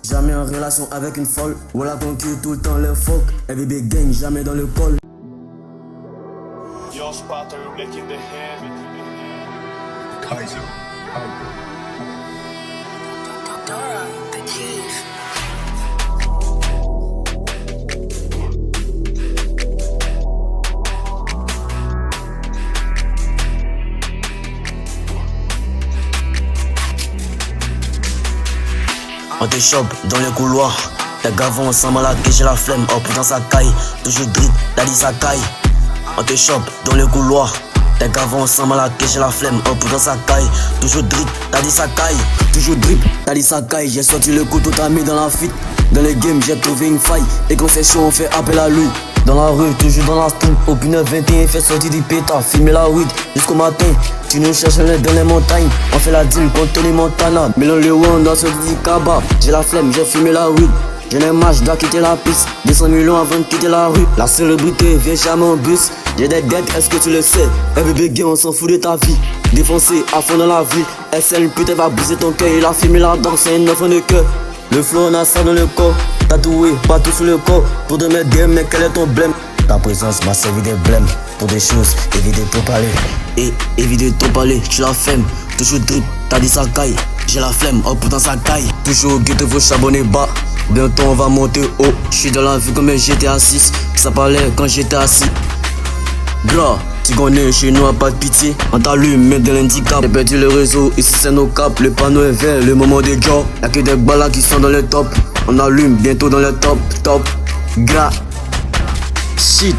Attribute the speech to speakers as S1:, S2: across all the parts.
S1: Jamais en relation avec une folle. Voilà qu'on cul tout le temps le fuck. FBB gang, jamais dans le col.
S2: Your spotter black in the head.
S3: Kaiser.
S4: Dora, the chief.
S1: On te chope dans le couloir. T'es gavant ensemble à la que j'ai la flemme. Oh putain ça caille, toujours drip, t'as dit ça caille. On te chope dans le couloir. T'es gavant ensemble à la que j'ai la flemme. Oh putain ça caille, toujours drip, t'as dit ça caille. Toujours drip, t'as dit ça caille. J'ai sorti le couteau, t'as mis dans la fuite. Dans le game j'ai trouvé une faille. Et quand c'est chaud on fait appel à lui. Dans la rue, toujours dans la street. Au pin 21 fait sortir du pétard. Filmer la weed jusqu'au matin. Tu nous cherches dans les montagnes. On fait la deal contre les Montana. Mélange le one dans ce dit cabas. J'ai la flemme, j'ai fumé la weed. J'ai les matchs, dois quitter la piste. 200 millions avant de quitter la rue. La célébrité vient jamais en bus. J'ai des dettes, est-ce que tu le sais? FBB gang, on s'en fout de ta vie. Défoncé à fond dans la vie. SL peut-être va briser ton cœur. Il a filmé la danse, c'est un enfant de cœur. Le flow, on a ça dans le corps. Tatoué, partout sur le corps. Pour de mes DM, mais quel est ton blême? Ta présence m'a servi des blèmes. Pour des choses, éviter de trop parler. Et éviter de trop parler, tu la flemme. Toujours drip, t'as dit ça caille. J'ai la flemme, oh putain ça caille. Toujours guette vos charbonner bas. Bientôt on va monter haut. J'suis dans la vie comme j'étais assis. Ça parlait quand j'étais assis. Gras, tu connais chez nous, pas de pitié. On t'allume, mais de l'handicap. J'ai perdu le réseau, ici c'est nos caps. Le panneau est vert, le moment des gars. Y'a que des balles qui sont dans le top. On allume bientôt dans le top, top. Gras, shit.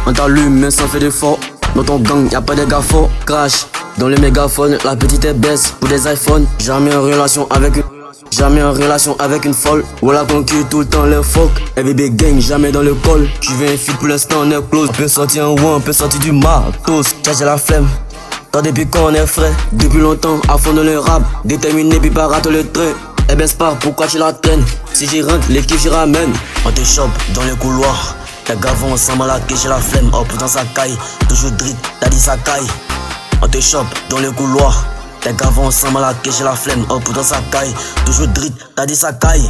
S1: On t'allume, mais sans faire d'effort. Dans ton gang, y'a pas de gars forts. Crash, dans le mégaphone, la petite est baisse. Pour des iPhones, jamais en relation avec une. Jamais en relation avec une folle. Voilà qu'on cul tout le temps le fuck. FBB gang, jamais dans le col. Tu veux un feat pour l'instant on est close. On peut sortir un one, on peut sortir du matos. J'ai la flemme. Tant depuis quand on est frais. Depuis longtemps, à fond dans le rap. Déterminé puis pas rater le train. Eh ben c'est pas pourquoi tu la traînes. Si j'y rentre, l'équipe j'y ramène. On te chope dans le couloir. T'es gavant ensemble à la que j'ai la flemme. Oh putain ça caille. Toujours drip, t'as dit ça caille. On te chope dans le couloir. T'es gavant ensemble à la que j'ai la flemme. Oh putain ça caille. Toujours drip, t'as dit ça caille.